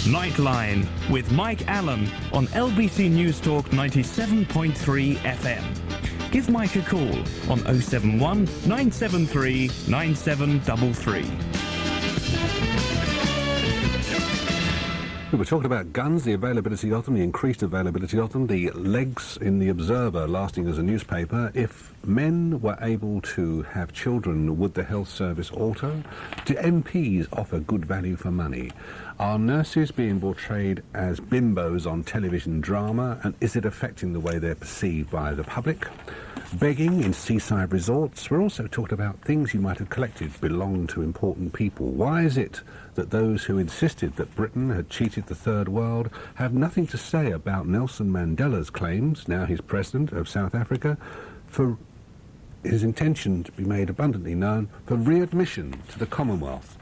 Nightline with Mike Allen on LBC Newstalk 97.3 FM. Give Mike a call on 071 973 9733. We were talking about guns, the availability of them, the increased availability of them, the legs in the Observer lasting as a newspaper. If men were able to have children, would the health service alter? Do MPs offer good value for money? Are nurses being portrayed as bimbos on television drama, and is it affecting the way they're perceived by the public? Begging in seaside resorts. We're also talking about things you might have collected belong to important people. Why is it that those who insisted that Britain had cheated the Third World have nothing to say about Nelson Mandela's claims, now he's president of South Africa, for his intention to be made abundantly known for readmission to the Commonwealth?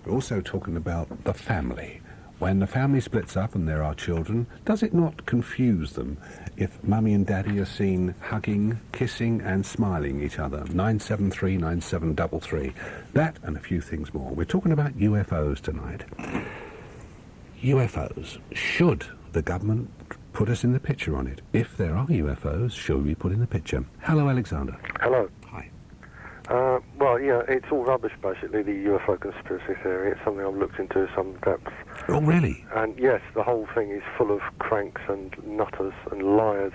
We're also talking about the family. When the family splits up and there are children, does it not confuse them if mummy and daddy are seen hugging, kissing and smiling each other? 973 9733. That and a few things more. We're talking about UFOs tonight. UFOs. Should the government put us in the picture on it? If there are UFOs, should we put in the picture? Hello, Alexander. Hello. Hi. Well, yeah, it's all rubbish, basically, the UFO conspiracy theory. It's something I've looked into some depth. Oh, really? And, yes, the whole thing is full of cranks and nutters and liars.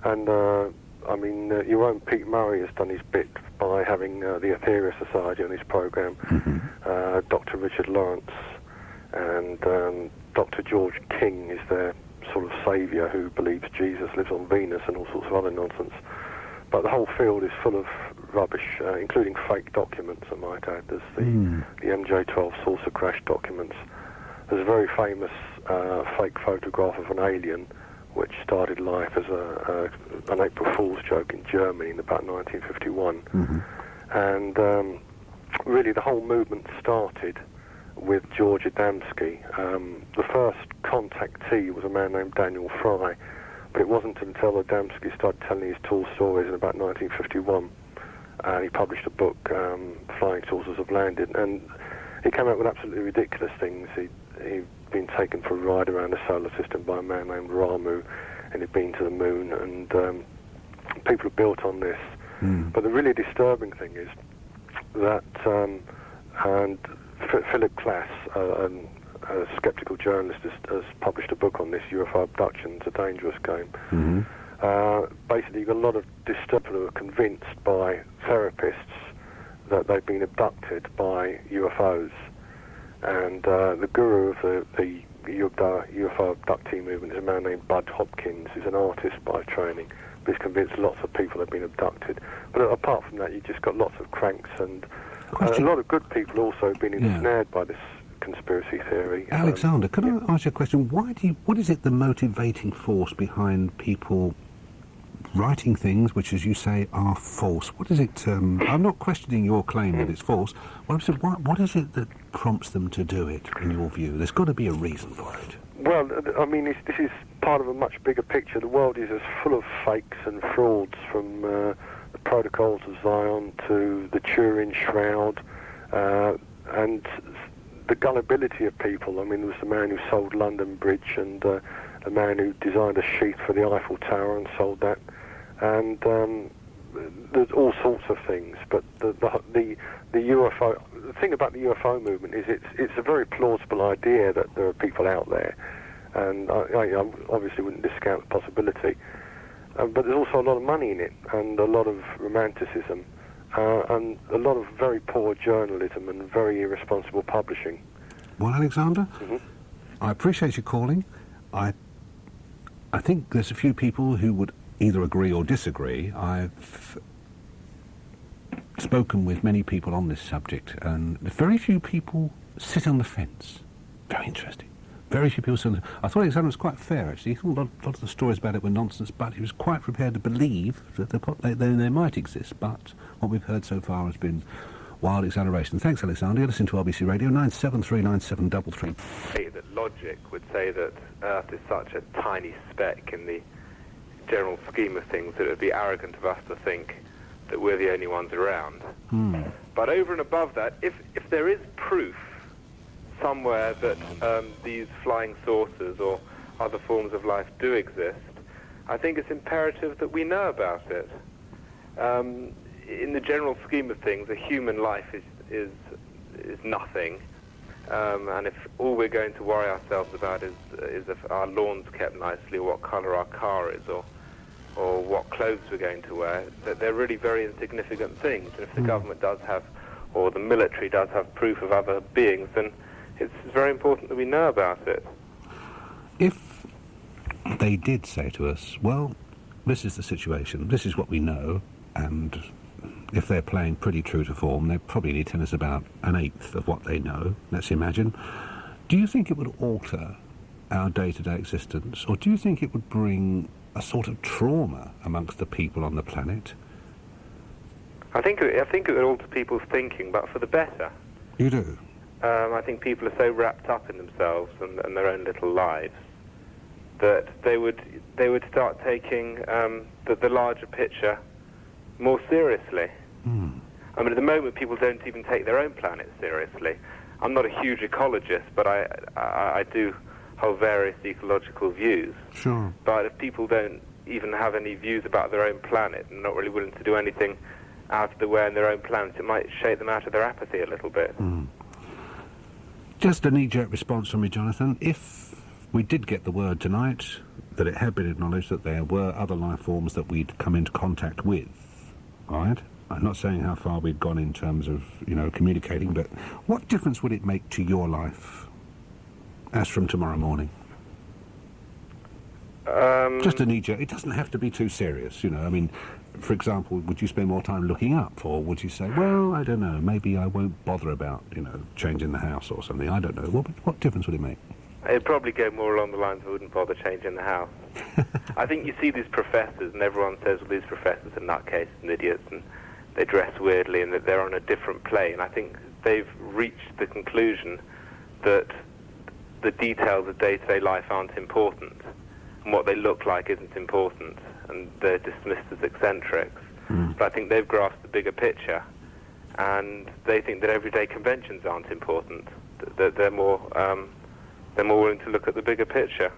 And, I mean, your own Pete Murray has done his bit by having the Aetherius Society on his programme, Dr. Richard Lawrence, and Dr. George King is their sort of saviour who believes Jesus lives on Venus and all sorts of other nonsense. But the whole field is full of rubbish, including fake documents, I might add. There's the MJ12 saucer crash documents. There's a very famous fake photograph of an alien which started life as an April Fool's joke in Germany in about 1951. And really the whole movement started with George Adamski. The first contactee was a man named Daniel Fry, but it wasn't until Adamski started telling his tall stories in about 1951, and he published a book, Flying Saucers Have Landed, and he came out with absolutely ridiculous things. He'd been taken for a ride around the solar system by a man named Ramu, and he'd been to the moon, and people have built on this. But the really disturbing thing is that and Philip Klass, a sceptical journalist, has published a book on this, UFO Abductions, A Dangerous Game. Basically, you've got a lot of disturbed who are convinced by therapists that they've been abducted by UFOs. And the guru of the UFO abductee movement is a man named Bud Hopkins, who's an artist by training, but he's convinced lots of people have been abducted. But apart from that, you've just got lots of cranks, and a lot of good people also have been ensnared by this conspiracy theory. Alexander, can I ask you a question? What is it the motivating force behind people writing things which, as you say, are false? What is it? I'm not questioning your claim that it's false. What is it that prompts them to do it, in your view? There's got to be a reason for it. Well, I mean, this is part of a much bigger picture. The world is as full of fakes and frauds, from the Protocols of Zion to the Turin Shroud, and the gullibility of people. I mean, there was the man who sold London Bridge, and the man who designed a sheath for the Eiffel Tower and sold that. And there's all sorts of things. But the UFO, the thing about the UFO movement is it's a very plausible idea that there are people out there, and I obviously wouldn't discount the possibility. But there's also a lot of money in it, and a lot of romanticism, and a lot of very poor journalism and very irresponsible publishing. Well, Alexander, I appreciate you calling. I think there's a few people who would either agree or disagree. I've spoken with many people on this subject, and very few people sit on the fence. Very interesting. Very few people sit on the fence. I thought Alexander was quite fair, actually. He thought a lot of the stories about it were nonsense, but he was quite prepared to believe that they might exist. But what we've heard so far has been wild exaggeration. Thanks, Alexander. You're listening to LBC Radio, 9739733. That logic would say that Earth is such a tiny speck in the general scheme of things that it would be arrogant of us to think that we're the only ones around. But over and above that, if there is proof somewhere that these flying saucers or other forms of life do exist, I think it's imperative that we know about it. In the general scheme of things, a human life is nothing, and if all we're going to worry ourselves about is if our lawn's kept nicely, or what colour our car is, or what clothes we're going to wear, that they're really very insignificant things. And if the government does have, or the military does have proof of other beings, then it's very important that we know about it. If they did say to us, well, this is the situation, this is what we know, and if they're playing pretty true to form, they probably need to tell us about an eighth of what they know, let's imagine. Do you think it would alter our day-to-day existence, or do you think it would bring a sort of trauma amongst the people on the planet? I think it would alter people's thinking, but for the better. You do? I think people are so wrapped up in themselves and their own little lives that they would start taking the larger picture more seriously. I mean, at the moment, people don't even take their own planet seriously. I'm not a huge ecologist, but I do hold various ecological views. Sure. But if people don't even have any views about their own planet and not really willing to do anything out of the way on their own planet, it might shake them out of their apathy a little bit. Just a knee-jerk response from me, Jonathan. If we did get the word tonight that it had been acknowledged that there were other life forms that we'd come into contact with, all right? I'm not saying how far we'd gone in terms of, communicating, but what difference would it make to your life as from tomorrow morning? Just a knee-jerk. It doesn't have to be too serious, I mean, for example, would you spend more time looking up, or would you say, well, I don't know, maybe I won't bother about, changing the house or something, I don't know. What difference would it make? It'd probably go more along the lines of I wouldn't bother changing the house. I think you see these professors, and everyone says, well, these professors are nutcases and idiots, and they dress weirdly, and that they're on a different plane. I think they've reached the conclusion that the details of day-to-day life aren't important, and what they look like isn't important, and they're dismissed as eccentrics. But I think they've grasped the bigger picture, and they think that everyday conventions aren't important, that they're more willing to look at the bigger picture.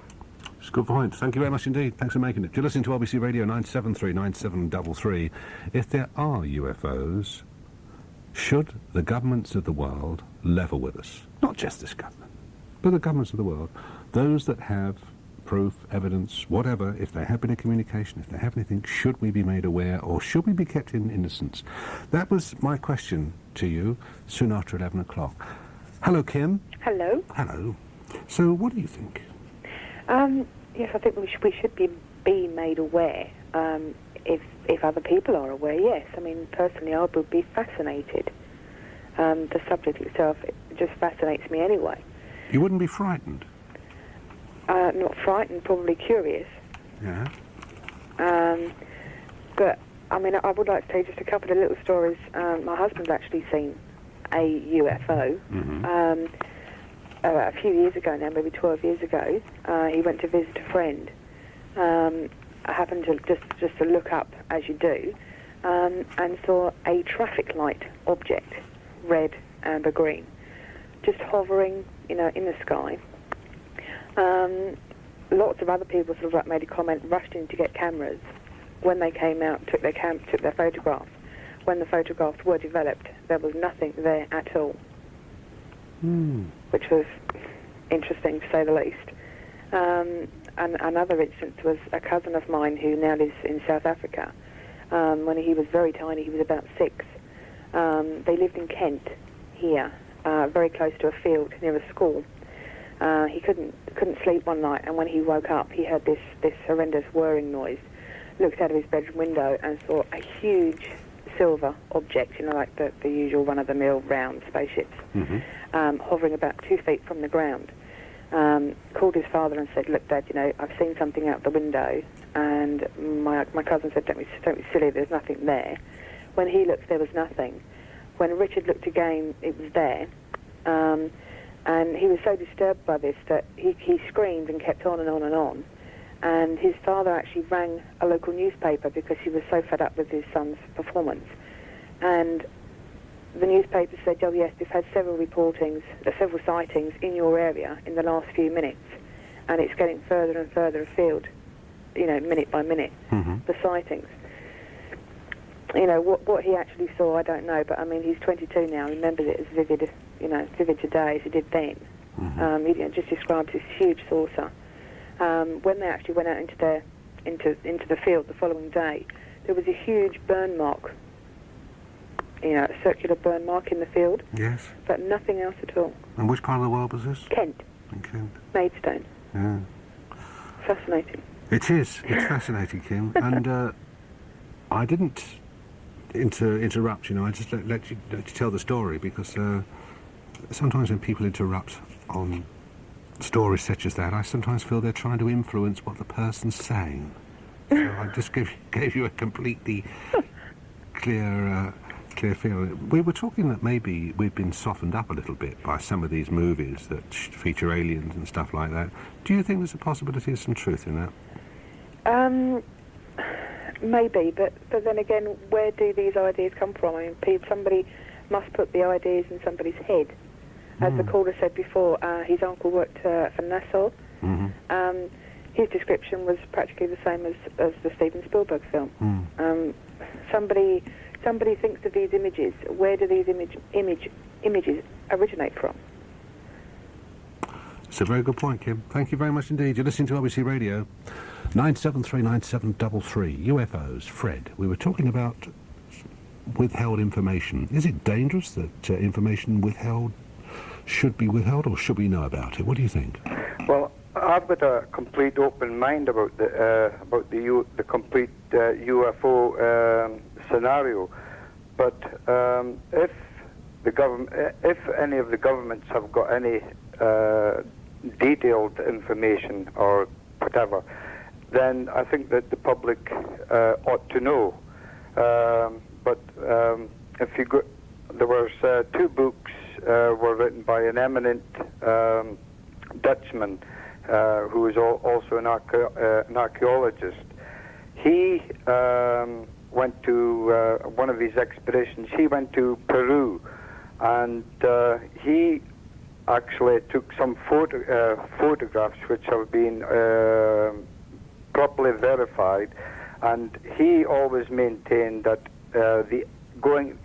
It's a good point. Thank you very much indeed. Thanks for making it. You're listening to LBC Radio 973-9733. If there are UFOs, should the governments of the world level with us? Not just this government, but the governments of the world. Those that have proof, evidence, whatever, if there have been a communication, if they have anything, should we be made aware, or should we be kept in innocence? That was my question to you soon after 11 o'clock. Hello, Kim. Hello. Hello. So, what do you think? Yes, I think we should be made aware. If other people are aware, yes. I mean, personally, I would be fascinated. The subject itself, it just fascinates me anyway. You wouldn't be frightened? Not frightened, probably curious. Yeah. But, I mean, I would like to tell you just a couple of little stories. My husband's actually seen a UFO. A few years ago now, maybe 12 years ago. He went to visit a friend. I happened to just to look up, as you do, and saw a traffic light object, red, amber, green, just hovering, in the sky. Lots of other people sort of made a comment, rushed in to get cameras. When they came out, took their photographs. When the photographs were developed, there was nothing there at all. Which was interesting, to say the least. And another instance was a cousin of mine who now lives in South Africa. When he was very tiny, he was about 6. They lived in Kent, here, very close to a field near a school. He couldn't sleep one night, and when he woke up, he heard this horrendous whirring noise. Looked out of his bedroom window and saw a huge silver object, like the usual run-of-the-mill round spaceships, hovering about 2 feet from the ground. Called his father and said, "Look, Dad, I've seen something out the window." And my cousin said, "Don't be silly, there's nothing there." When he looked, there was nothing. When Richard looked again, it was there. And he was so disturbed by this that he screamed and kept on and on and on. And his father actually rang a local newspaper because he was so fed up with his son's performance. And the newspaper said, oh yes, they've had several sightings in your area in the last few minutes, and it's getting further and further afield, minute by minute, the sightings. What he actually saw, I don't know, but I mean, he's 22 now, he remembers it as vivid today as he did then. He just describes this huge saucer. When they actually went out into the field the following day, there was a huge burn mark, a circular burn mark in the field. Yes. But nothing else at all. And which part of the world was this? Kent. In Kent. Maidstone. Yeah. Fascinating. It is. It's fascinating, Kim. And I didn't interrupt, I just let you tell the story, because sometimes when people interrupt on stories such as that, I sometimes feel they're trying to influence what the person's saying. So I just gave you a completely clear feel. We were talking that maybe we've been softened up a little bit by some of these movies that feature aliens and stuff like that. Do you think there's a possibility of some truth in that? Maybe, but then again, where do these ideas come from? I mean, somebody must put the ideas in somebody's head. As the caller said before, his uncle worked for NASA. His description was practically the same as the Steven Spielberg film. Somebody thinks of these images. Where do these images originate from? It's a very good point, Kim. Thank you very much indeed. You're listening to LBC Radio. 9739733 UFOs. Fred, we were talking about withheld information. Is it dangerous that information withheld should be withheld, or should we know about it? What do you think? Well, I've got a complete open mind about the complete UFO scenario. But if any of the governments have got any detailed information or whatever, then I think that the public ought to know. But if you go, there was 2 books were written by an eminent Dutchman who is also an archaeologist. He went to one of his expeditions. He went to Peru, and he actually took some photographs which have been properly verified, and he always maintained that going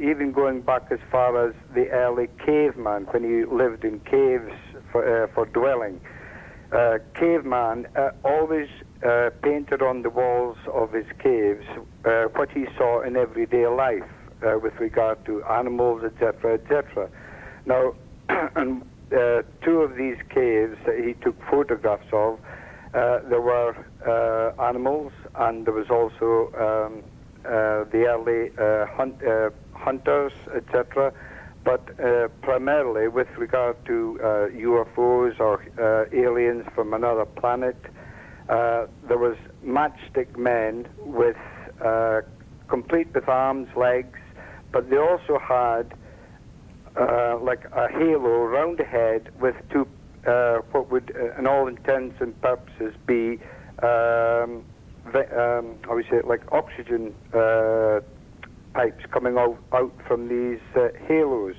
back as far as the early caveman, when he lived in caves for dwelling, caveman always painted on the walls of his caves what he saw in everyday life with regard to animals, etc., etc. Now, and 2 of these caves that he took photographs of, there were animals, and there was also the early hunters, etc. But primarily with regard to UFOs or aliens from another planet, there was matchstick men with complete with arms, legs, but they also had like a halo round the head with 2 what would, in all intents and purposes, be how we say it, like oxygen pipes coming out from these halos.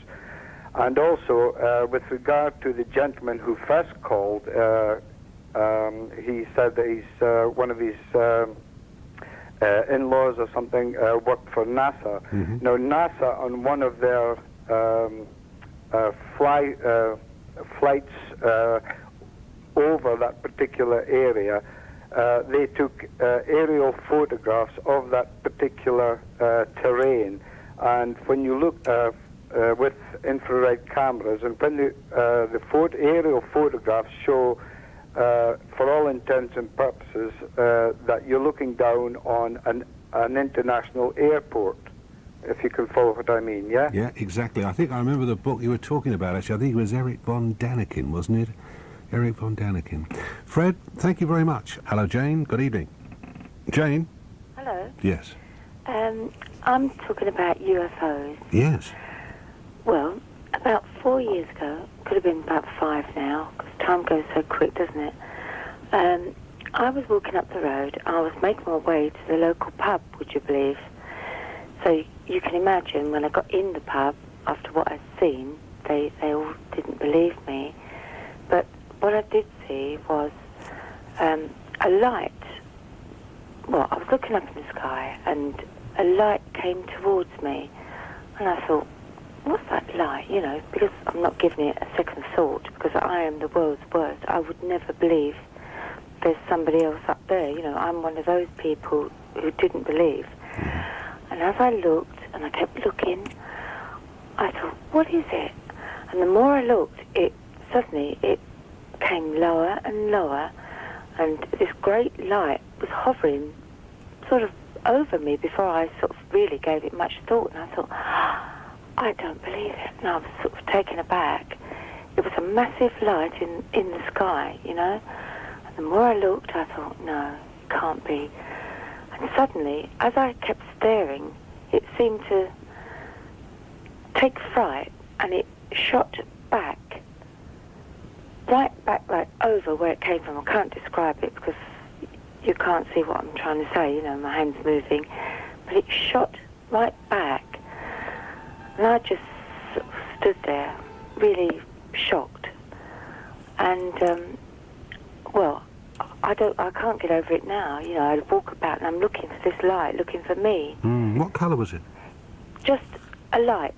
And also, with regard to the gentleman who first called, he said that he's one of his in-laws or something worked for NASA. Now, NASA, on one of their flights over that particular area, they took aerial photographs of that particular terrain. And when you look with infrared cameras, and when the aerial photographs show, for all intents and purposes, that you're looking down on an international airport, if you can follow what I mean, yeah? Yeah, exactly. I think I remember the book you were talking about, actually. I think it was Erich von Däniken, wasn't it? Erich von Däniken. Fred, thank you very much. Hello, Jane. Good evening. Jane? Hello. Yes. I'm talking about UFOs. Yes. Well, about 4 years ago, could have been about 5 now, because time goes so quick, doesn't it? I was walking up the road. I was making my way to the local pub, would you believe? So you can imagine, when I got in the pub, after what I'd seen, they all didn't believe me. But what I did see was a light. Well, I was looking up in the sky, and a light came towards me, and I thought, what's that light? You know, because I'm not giving it a second thought, because I am the world's worst. I would never believe there's somebody else up there. You know, I'm one of those people who didn't believe. And as I looked, and I kept looking, I thought, what is it? And the more I looked, suddenly it came lower and lower, and this great light was hovering sort of over me before I sort of really gave it much thought. And I thought, I don't believe it. And I was sort of taken aback. It was a massive light in the sky, you know. And the more I looked, I thought, no, it can't be. And suddenly, as I kept staring, it seemed to take fright, and it shot back, right back, like over where it came from. I can't describe it because you can't see what I'm trying to say, you know, my hand's moving. But it shot right back, and I just sort of stood there, really shocked. And, well, I can't get over it now. You know, I walk about and I'm looking for this light, looking for me. What colour was it? Just a light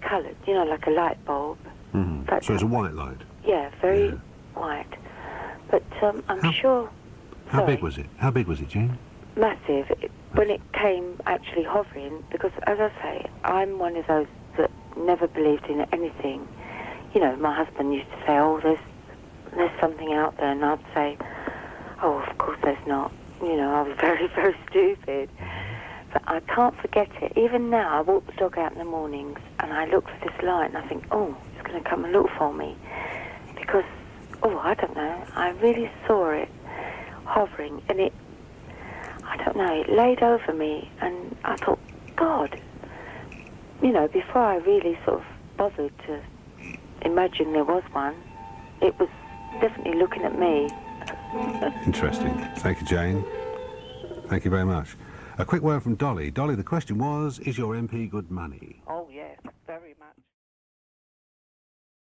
coloured, you know, like a light bulb. So it's a white light? Yeah, very white. But I'm sure... How big was it? How big was it, Jane? Massive. When it came actually hovering, because, as I say, I'm one of those that never believed in anything. You know, my husband used to say, oh, there's something out there, and I'd say, oh, of course there's not. You know, I was very, very stupid. But I can't forget it. Even now, I walk the dog out in the mornings, and I look for this light, and I think, oh, it's going to come and look for me. Because, oh, I don't know, I really saw it hovering, and it laid over me, and I thought, God, you know, before I really sort of bothered to imagine there was one, it was definitely looking at me. Interesting. Thank you, Jane. Thank you very much. A quick word from Dolly. Dolly, the question was, is your MP good money? Oh, yes, very